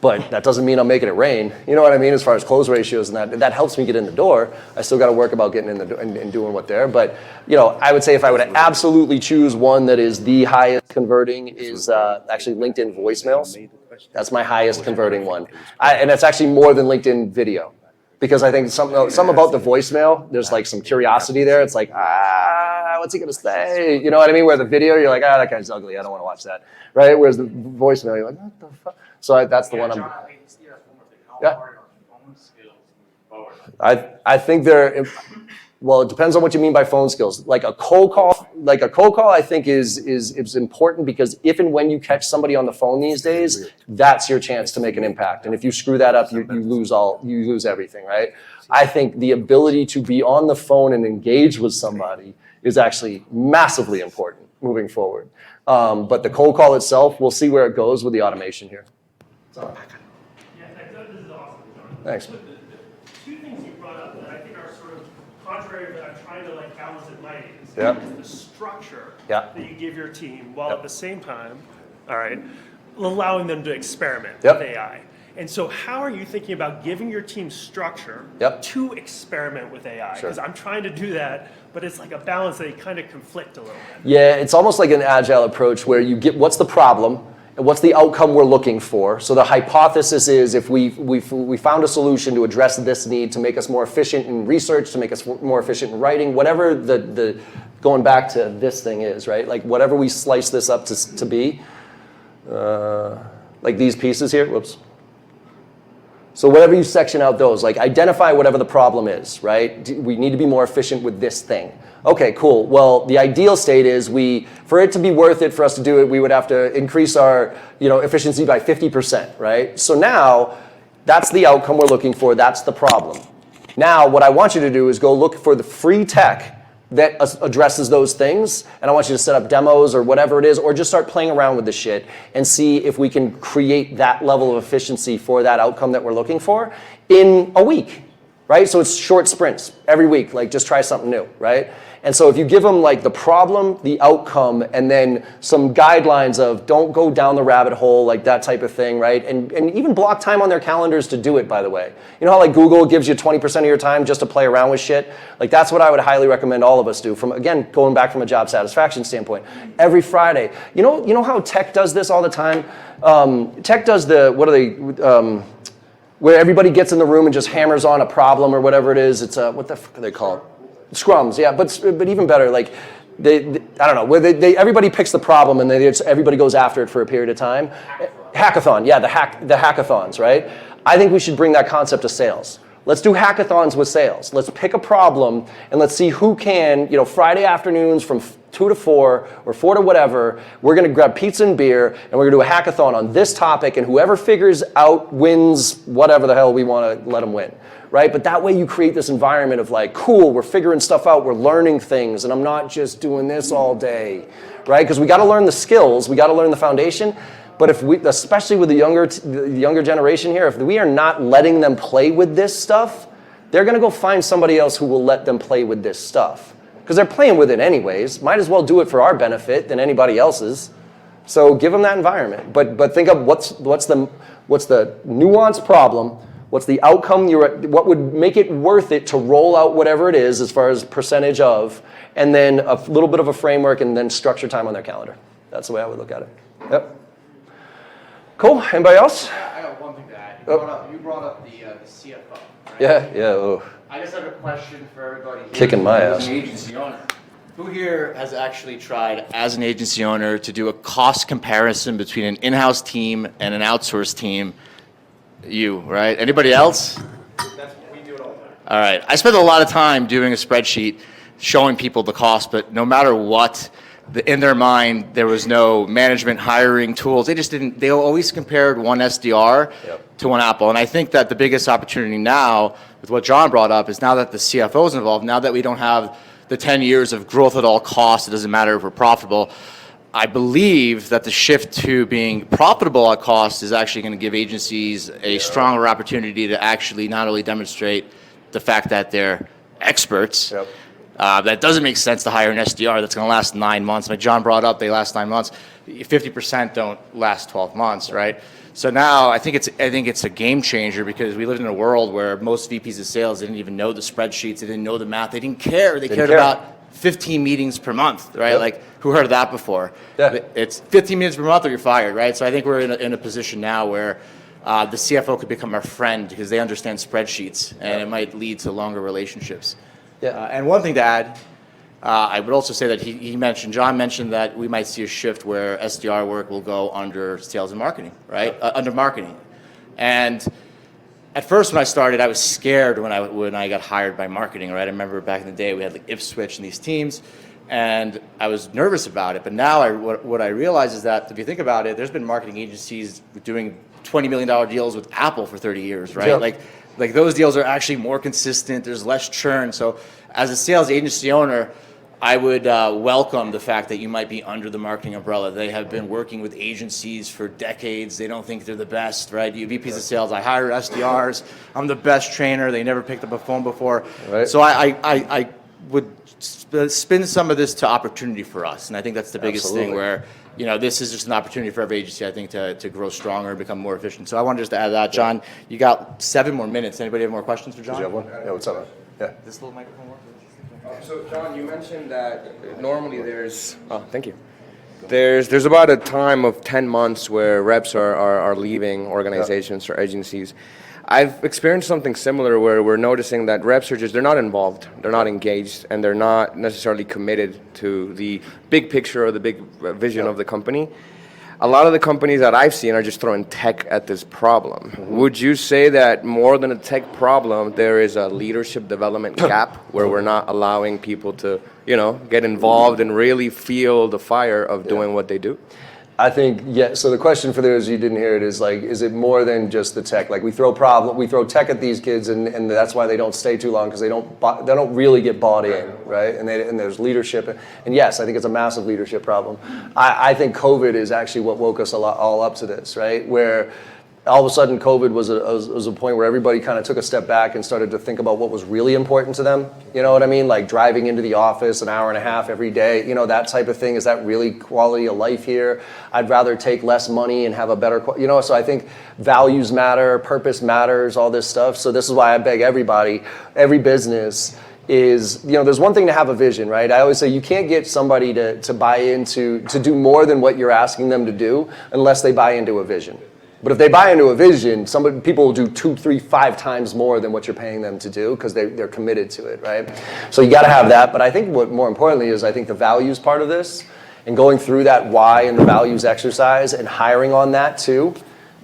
A: But that doesn't mean I'm making it rain. You know what I mean? As far as close ratios and that helps me get in the door. I still got to work about getting in the door and doing what there. But you know, I would say if I were to absolutely choose one that is the highest converting is actually LinkedIn voicemails. That's my highest converting one, and it's actually more than LinkedIn video, because I think some about the voicemail. There's like some curiosity there. It's like what's he gonna say? You know what I mean? Where the video, you're like, that guy's ugly. I don't want to watch that, right? Whereas the voicemail, you're like, what the fuck? So that's the one I'm.
C: John, I think Steve has one more thing. How
A: Yeah.
C: hard are phone skills moving forward?
A: I think they're, well, it depends on what you mean by phone skills. Like a cold call, I think is important, because if and when you catch somebody on the phone these days, that's your chance to make an impact. And if you screw that up, you lose everything, right? I think the ability to be on the phone and engage with somebody is actually massively important moving forward. But the cold call itself, we'll see where it goes with the automation here.
E: Yeah, this is awesome, John.
A: Thanks.
E: The two things you brought up that I think are sort of contrary, but I'm trying to like balance at my end.
A: Yep.
E: Is the structure
A: Yep.
E: that you give your team, while
A: Yep.
E: at the same time, all right, allowing them to experiment
A: Yep.
E: with AI. And so how are you thinking about giving your team structure
A: Yep.
E: to experiment with AI?
A: Sure.
E: Because I'm trying to do that, but it's like a balance that kind of conflict a little bit.
A: Yeah, it's almost like an agile approach where you get what's the problem and what's the outcome we're looking for. So the hypothesis is if we found a solution to address this need, to make us more efficient in research, to make us more efficient in writing, whatever the going back to this thing is, right? Like whatever we slice this up to be, like these pieces here, whoops. So whatever you section out those, like identify whatever the problem is, right? We need to be more efficient with this thing. Okay, cool. Well, the ideal state is for it to be worth it for us to do it, we would have to increase our, efficiency by 50%, right? So now that's the outcome we're looking for. That's the problem. Now, what I want you to do is go look for the free tech that addresses those things, and I want you to set up demos or whatever it is, or just start playing around with the shit and see if we can create that level of efficiency for that outcome that we're looking for in a week, right? So it's short sprints every week, like just try something new, right? And so if you give them like the problem, the outcome, and then some guidelines of don't go down the rabbit hole, like that type of thing, right? And even block time on their calendars to do it, by the way. You know how like Google gives you 20% of your time just to play around with shit? Like that's what I would highly recommend all of us do, from, again, going back from a job satisfaction standpoint. Every Friday. You know how tech does this all the time? Tech does where everybody gets in the room and just hammers on a problem or whatever it is. It's what the fuck are they called? Scrums, yeah, but even better, like they I don't know, where they everybody picks the problem and everybody goes after it for a period of time. Hackathon, yeah, the hackathons, right? I think we should bring that concept to sales. Let's do hackathons with sales. Let's pick a problem and let's see who can, Friday afternoons from 2 to 4 or 4 to whatever, we're going to grab pizza and beer and we're going to do a hackathon on this topic, and whoever figures out wins whatever the hell we want to let them win, right? But that way you create this environment of like, cool, we're figuring stuff out, we're learning things, and I'm not just doing this all day, right? Because we got to learn the skills, we got to learn the foundation. But if we, especially with the younger generation here, if we are not letting them play with this stuff, they're going to go find somebody else who will let them play with this stuff. Because they're playing with it anyways. Might as well do it for our benefit than anybody else's. So give them that environment. But think of what's the nuanced problem, what's the outcome, what would make it worth it to roll out whatever it is as far as percentage of, and then a little bit of a framework, and then structure time on their calendar. That's the way I would look at it. Yep. Cool. Anybody else?
C: I got one thing to add. You brought up the CFO, right?
A: Yeah. Oh.
C: I just have a question for everybody here.
A: Kicking my
C: who's
A: ass.
C: An agency owner. Who here has actually tried, as an agency owner, to do a cost comparison between an in-house team and an outsourced team? You, right? Anybody else?
E: We do it all the time.
C: All right. I spent a lot of time doing a spreadsheet showing people the cost, but no matter what, in their mind, there was no management hiring tools. They always compared one SDR to one Apple. And I think that the biggest opportunity now, with what John brought up, is now that the CFO is involved, now that we don't have the 10 years of growth at all costs, it doesn't matter if we're profitable. I believe that the shift to being profitable at cost is actually going to give agencies a stronger opportunity to actually not only demonstrate the fact that they're experts.
A: Yep.
C: That doesn't make sense to hire an SDR that's going to last 9 months. Like John brought up, they last 9 months. 50% don't last 12 months, right? So now I think it's a game changer, because we lived in a world where most VPs of sales didn't even know the spreadsheets, they didn't know the math, they didn't care. They cared about 15 meetings per month, right?
A: Yep.
C: Like, who heard of that before?
A: Yeah.
C: It's 15 minutes per month or you're fired, right? So I think we're in a position now where the CFO could become our friend, because they understand spreadsheets, and it might lead to longer relationships.
A: Yeah.
C: And one thing to add, I would also say that John mentioned that we might see a shift where SDR work will go under sales and marketing, right? Under marketing. And at first when I started, I was scared when I got hired by marketing, right? I remember back in the day, we had like Ipswitch and these teams, and I was nervous about it. But now what I realize is that if you think about it, there's been marketing agencies doing $20 million deals with Apple for 30 years, right?
A: Yep.
C: Like those deals are actually more consistent. There's less churn. So as a sales agency owner, I would welcome the fact that you might be under the marketing umbrella. They have been working with agencies for decades. They don't think they're the best, right? You VPs of sales, I hire SDRs. I'm the best trainer. They never picked up a phone before.
A: Right.
C: So I would spin some of this to opportunity for us. And I think that's the biggest
A: Absolutely.
C: thing where, this is just an opportunity for every agency, I think, to grow stronger and become more efficient. So I wanted just to add that. John, you got 7 more minutes. Anybody have more questions for John?
A: Did you have one? Yeah, what's up, man? Yeah.
C: This little microphone work?
F: So, John, you mentioned that normally there's thank you. There's about a time of 10 months where reps are leaving organizations or agencies. I've experienced something similar where we're noticing that reps are they're not involved, they're not engaged, and they're not necessarily committed to the big picture or the big vision of the company. A lot of the companies that I've seen are just throwing tech at this problem. Would you say that more than a tech problem, there is a leadership development gap where we're not allowing people to, get involved and really feel the fire of doing what they do?
A: I think, yeah, so the question for those who didn't hear it is like, is it more than just the tech? Like we throw tech at these kids, and that's why they don't stay too long, because they don't really get bought in, right? And there's leadership, and yes, I think it's a massive leadership problem. I think COVID is actually what woke us all up to this, right? Where all of a sudden COVID was a point where everybody kind of took a step back and started to think about what was really important to them. You know what I mean? Like driving into the office an hour and a half every day, that type of thing. Is that really quality of life here? I'd rather take less money and have a better, so I think values matter, purpose matters, all this stuff. So this is why I beg everybody, every business is, there's one thing to have a vision, right? I always say you can't get somebody to buy into, to do more than what you're asking them to do unless they buy into a vision. But if they buy into a vision, people will do 2, 3, 5 times more than what you're paying them to do because they're committed to it, right? So you got to have that. But I think what more importantly is I think the values part of this and going through that why and the values exercise and hiring on that too.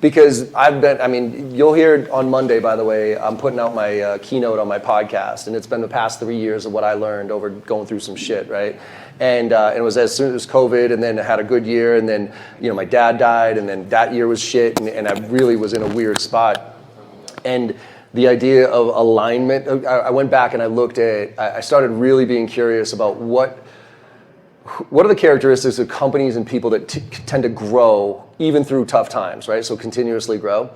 A: Because you'll hear on Monday, by the way, I'm putting out my keynote on my podcast, and it's been the past 3 years of what I learned over going through some shit, right? And it was as soon as COVID, and then I had a good year, and then, my dad died, and then that year was shit, and I really was in a weird spot. And the idea of alignment, I went back and I started really being curious about what are the characteristics of companies and people that tend to grow even through tough times, right? So continuously grow.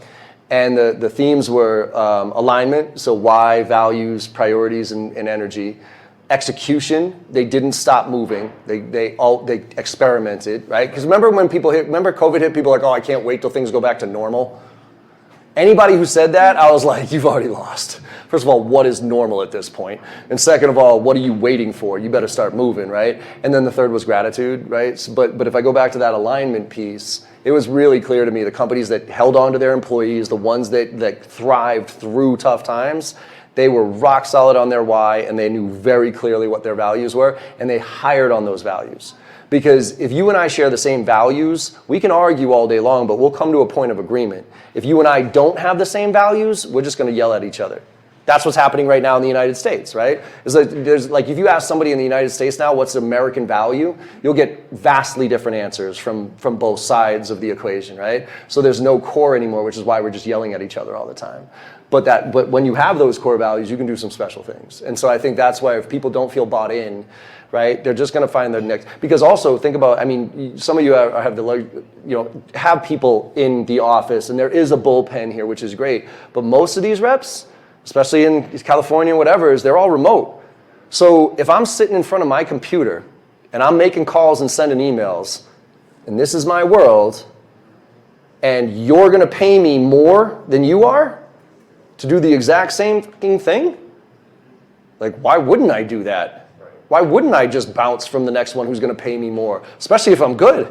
A: And the themes were alignment, so why, values, priorities, and energy. Execution, they didn't stop moving. They experimented, right? Because remember when COVID hit, people were like, oh, I can't wait till things go back to normal. Anybody who said that, I was like, you've already lost. First of all, what is normal at this point? And second of all, what are you waiting for? You better start moving, right? And then the third was gratitude, right? But if I go back to that alignment piece, it was really clear to me the companies that held on to their employees, the ones that thrived through tough times, they were rock solid on their why, and they knew very clearly what their values were, and they hired on those values. Because if you and I share the same values, we can argue all day long, but we'll come to a point of agreement. If you and I don't have the same values, we're just going to yell at each other. That's what's happening right now in the United States, right? If you ask somebody in the United States now what's American value, you'll get vastly different answers from both sides of the equation, right? So there's no core anymore, which is why we're just yelling at each other all the time. But when you have those core values, you can do some special things. And so I think that's why if people don't feel bought in, right, they're just going to find their next. Because also think about, some of you have people in the office, and there is a bullpen here, which is great. But most of these reps, especially in California, whatever, they're all remote. So if I'm sitting in front of my computer and I'm making calls and sending emails, and this is my world, and you're going to pay me more than you are to do the exact same fucking thing, like, why wouldn't I do that? Why wouldn't I just bounce from the next one who's going to pay me more, especially if I'm good?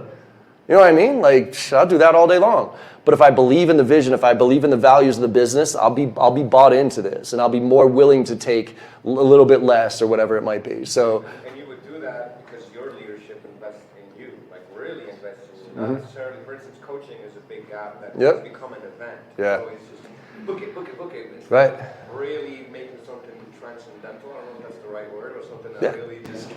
A: You know what I mean? Like, I'll do that all day long. But if I believe in the vision, if I believe in the values of the business, I'll be bought into this, and I'll be more willing to take a little bit less or whatever it might be. So.
F: And you would do that because your leadership invests in you, like really invests in you. Not necessarily, for instance, coaching is a big gap that has become an event.
A: Yeah.
F: So it's just book it. It's
A: right.
F: Really making something transcendental. I don't know if that's the right word, or something that really just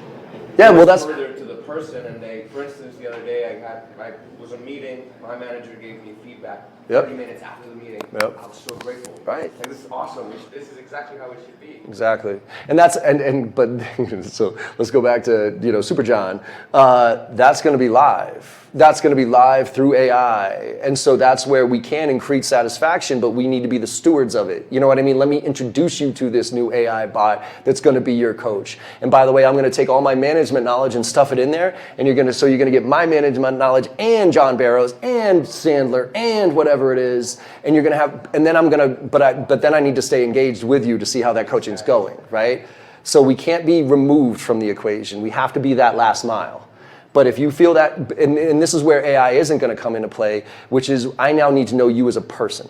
F: further to the person. And for instance, the other day I was a meeting. My manager gave me feedback 30 minutes after the meeting. I was so grateful.
A: Right.
F: Like, this is awesome. This is exactly how it should be.
A: Exactly. And but so let's go back to Super John. That's going to be live. That's going to be live through AI. And so that's where we can increase satisfaction, but we need to be the stewards of it. You know what I mean? Let me introduce you to this new AI bot that's going to be your coach. And by the way, I'm going to take all my management knowledge and stuff it in there, and you're going to get my management knowledge and John Barrows and Sandler and whatever it is, and you're going to have, and then but then I need to stay engaged with you to see how that coaching's going, right? So we can't be removed from the equation. We have to be that last mile. But if you feel that, and this is where AI isn't going to come into play, which is I now need to know you as a person,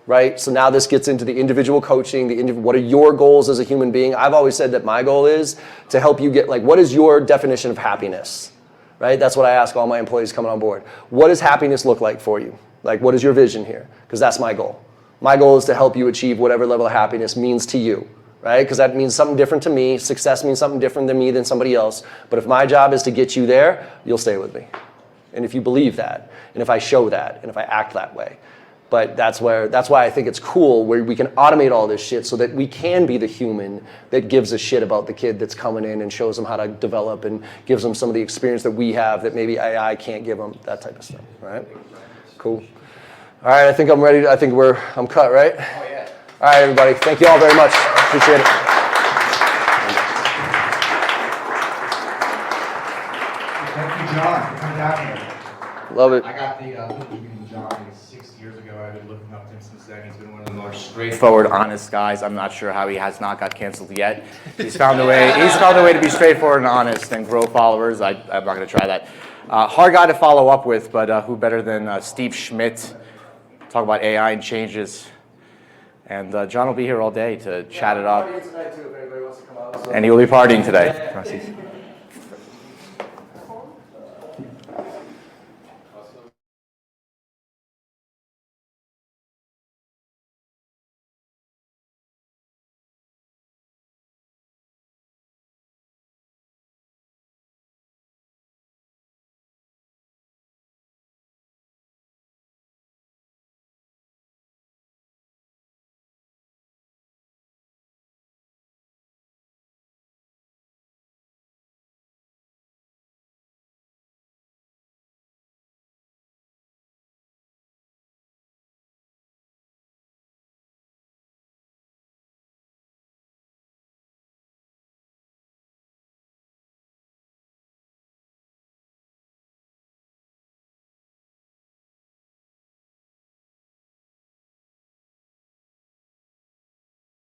A: right? So now this gets into the individual coaching, what are your goals as a human being? I've always said that my goal is to help you get, what is your definition of happiness, right? That's what I ask all my employees coming on board. What does happiness look like for you? Like, what is your vision here? Because that's my goal. My goal is to help you achieve whatever level of happiness means to you. Right? Because that means something different to me. Success means something different than me than somebody else. But if my job is to get you there, you'll stay with me. And if you believe that, and if I show that, and if I act that way. But that's why I think it's cool where we can automate all this shit so that we can be the human that gives a shit about the kid that's coming in and shows them how to develop and gives them some of the experience that we have that maybe AI can't give them, that type of stuff. Right? Cool. All right, I think I'm ready. I'm cut, right?
F: Oh, yeah.
A: All right, everybody. Thank you all very much. Appreciate it.
G: Thank you, John, for coming down here.
A: Love it.
G: I got the privilege of meeting John 6 years ago. I've been looking up to him since then. He's been one of the more straightforward, honest guys. I'm not sure how he has not got canceled yet. He's found a way. He's found a way to be straightforward and honest and grow followers. I'm not going to try that. Hard guy to follow up with, but who better than Steve Schmidt, talk about AI and changes. And John will be here all day to chat it up. And he will be partying today.